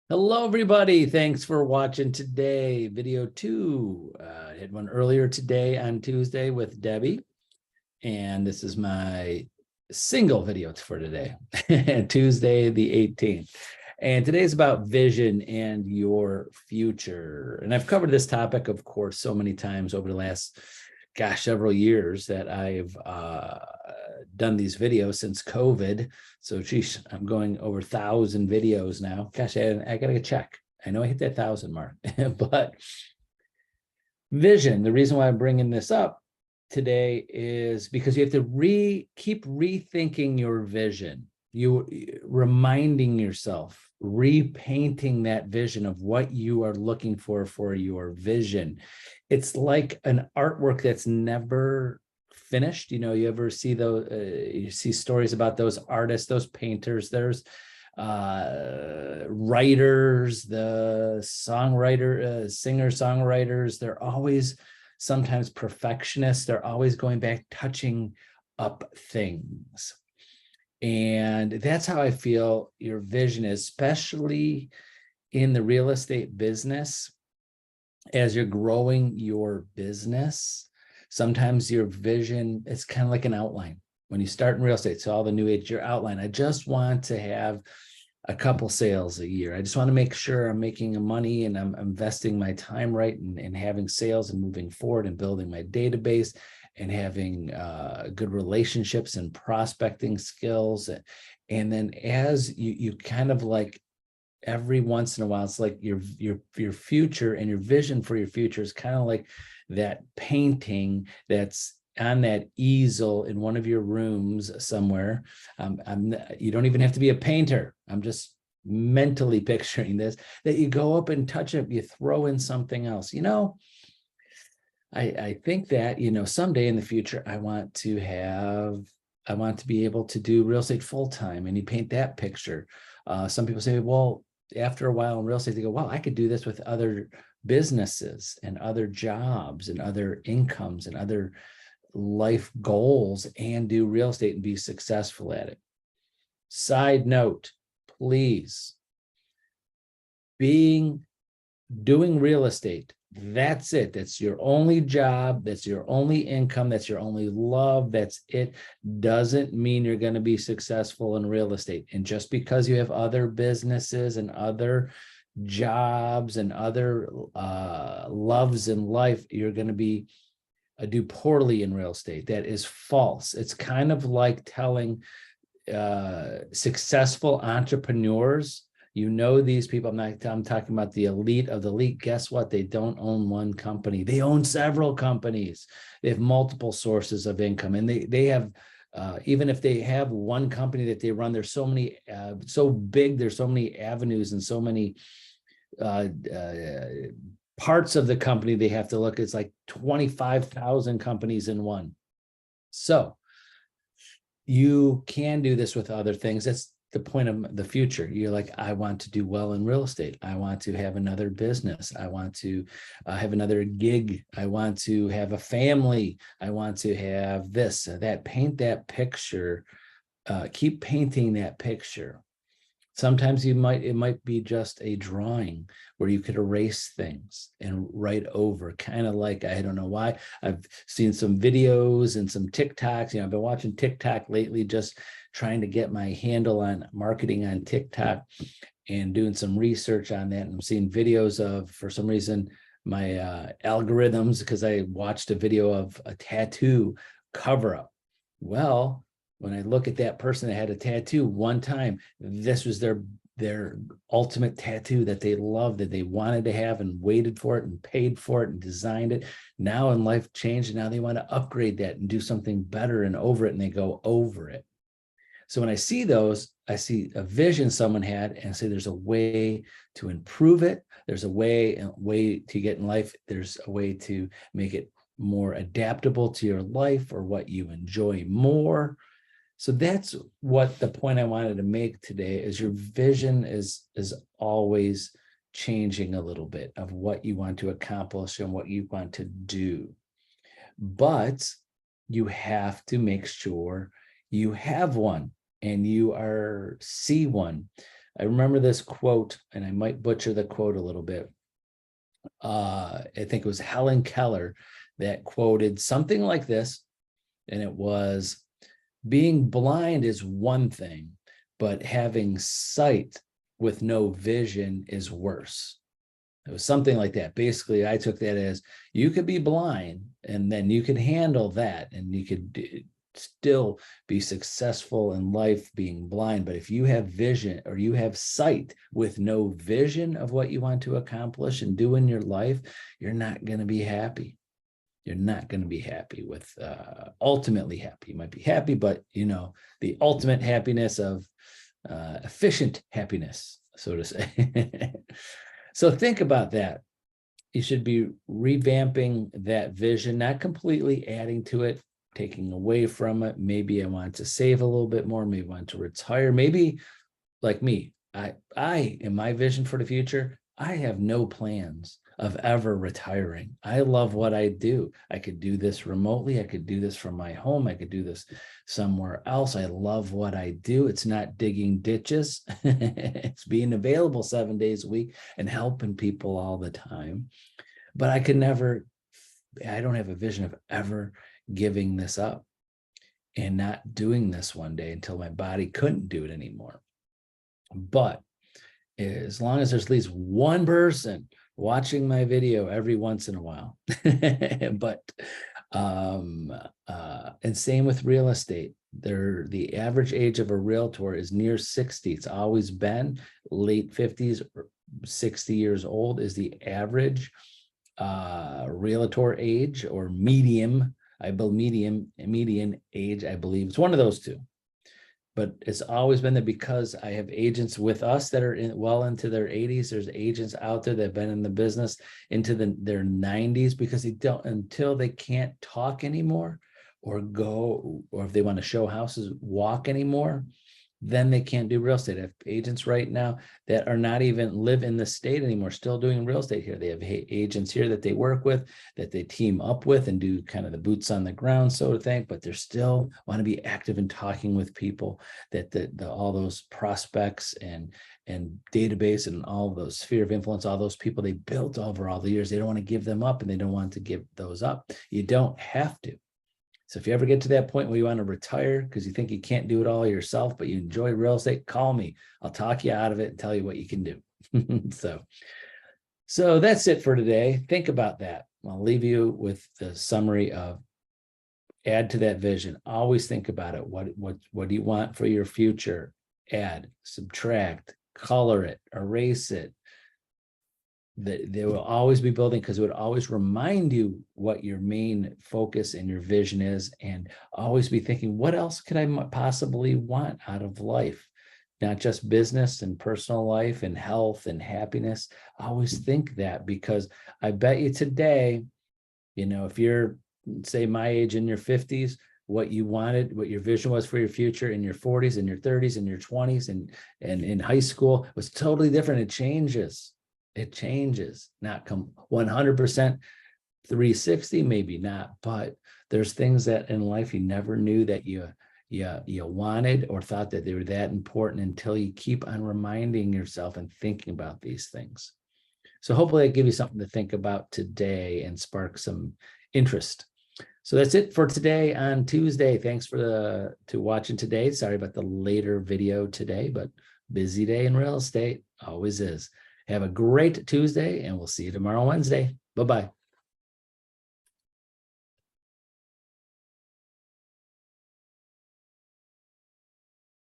Hello, everybody. Thanks for watching today. Video two. I had one earlier today on Tuesday with Debbie, and this is my single video for today, Tuesday the 18th. And today is about vision and your future. And I've covered this topic, of course, so many times over the last, several years that I've done these videos since COVID. So, geez, I'm going over 1,000 videos now. Gosh, I got to check. I know I hit that 1,000 mark, but vision, the reason why I'm bringing this up today is because you have to keep rethinking your vision. You reminding yourself, repainting that vision of what you are looking for your vision. It's like an artwork that's never finished. You ever see those, you see stories about those artists, those painters. There's writers, the singer songwriters, they're always sometimes perfectionists. They're always going back, touching up things. And that's how I feel your vision is, especially in the real estate business. As you're growing your business, sometimes your vision is kind of like an outline. When you start in real estate, so all the new age, your outline, I just want to have a couple sales a year. I just want to make sure I'm making money and I'm investing my time right and having sales and moving forward and building my database and having good relationships and prospecting skills. And then as you kind of like every once in a while, it's like your future and your vision for your future is kind of like that painting that's on that easel in one of your rooms somewhere. You don't even have to be a painter. I'm just mentally picturing this, that you go up and touch it, you throw in something else. I think that, someday in the future, I want to be able to do real estate full time, and you paint that picture. Some people say, well, after a while in real estate, they go, well, I could do this with other businesses and other jobs and other incomes and other life goals and do real estate and be successful at it. Side note, please, doing real estate, that's it. That's your only job. That's your only income. That's your only love. That's it. Doesn't mean you're going to be successful in real estate. And just because you have other businesses and other jobs and other loves in life, you're going to be do poorly in real estate. That is false. It's kind of like telling successful entrepreneurs, these people, I'm talking about the elite of the elite. Guess what? They don't own one company. They own several companies. They have multiple sources of income, and they have, even if they have one company that they run, there's so many, so big, there's so many avenues and so many parts of the company they have to look. It's like 25,000 companies in one. So you can do this with other things. That's the point of the future. You're like, I want to do well in real estate. I want to have another business. I want to have another gig. I want to have a family. I want to have this, that. Paint that picture. Keep painting that picture. Sometimes it might be just a drawing where you could erase things and write over, kind of like, I don't know why. I've seen some videos and some TikToks. I've been watching TikTok lately, just trying to get my handle on marketing on TikTok and doing some research on that. And I'm seeing videos of, for some reason, my algorithms, because I watched a video of a tattoo cover up. Well, when I look at that person that had a tattoo one time, this was their ultimate tattoo that they loved, that they wanted to have and waited for it and paid for it and designed it. Now in life changed, and now they want to upgrade that and do something better and over it, and they go over it. So when I see those, I see a vision someone had and say there's a way to improve it. There's a way to get in life. There's a way to make it more adaptable to your life or what you enjoy more. So that's what the point I wanted to make today is your vision is always changing a little bit of what you want to accomplish and what you want to do. But you have to make sure you have one and you see one. I remember this quote, and I might butcher the quote a little bit. I think it was Helen Keller that quoted something like this, and it was, being blind is one thing, but having sight with no vision is worse. It was something like that. Basically, I took that as, you could be blind and then you could handle that and you could still be successful in life being blind. But if you have vision, or you have sight with no vision of what you want to accomplish and do in your life, you're not going to be happy. You're not going to be happy with ultimately happy. You might be happy, but the ultimate happiness of efficient happiness, so to say. So think about that. You should be revamping that vision, not completely adding to it, taking away from it. Maybe I want to save a little bit more, maybe I want to retire. Maybe like me, I in my vision for the future, I have no plans of ever retiring. I love what I do. I could do this remotely. I could do this from my home. I could do this somewhere else. I love what I do. It's not digging ditches. It's being available 7 days a week and helping people all the time. But I don't have a vision of ever giving this up and not doing this one day until my body couldn't do it anymore. But as long as there's at least one person watching my video every once in a while, but and same with real estate. The average age of a realtor is near 60. It's always been late 50s, 60 years old is the average realtor age, or median age, I believe. It's one of those two. But it's always been there because I have agents with us that are well into their 80s. There's agents out there that have been in the business into their 90s, because until they can't talk anymore or if they want to show houses, walk anymore, then they can't do real estate. I have agents right now that are not even live in the state anymore, still doing real estate here. They have agents here that they work with, that they team up with and do kind of the boots on the ground sort of thing, but they're still want to be active in talking with people, that all those prospects and database and all those sphere of influence, all those people they built over all the years, they don't want to give them up, and they don't want to give those up. You don't have to. So if you ever get to that point where you want to retire because you think you can't do it all yourself, but you enjoy real estate, call me. I'll talk you out of it and tell you what you can do. So that's it for today. Think about that. I'll leave you with the summary of add to that vision. Always think about it. What do you want for your future? Add, subtract, color it, erase it. They will always be building, because it would always remind you what your main focus and your vision is, and always be thinking, what else could I possibly want out of life? Not just business and personal life and health and happiness. Always think that, because I bet you today, if you're, say, my age, in your 50s, what you wanted, what your vision was for your future in your 40s and your 30s and your 20s and in high school was totally different. It changes. It changes, not come 100% 360, maybe not, but there's things that in life you never knew that you wanted or thought that they were that important until you keep on reminding yourself and thinking about these things. So hopefully I give you something to think about today and spark some interest. So that's it for today on Tuesday. Thanks to watching today. Sorry about the later video today, but busy day in real estate, always is. Have a great Tuesday, and we'll see you tomorrow, Wednesday. Bye-bye.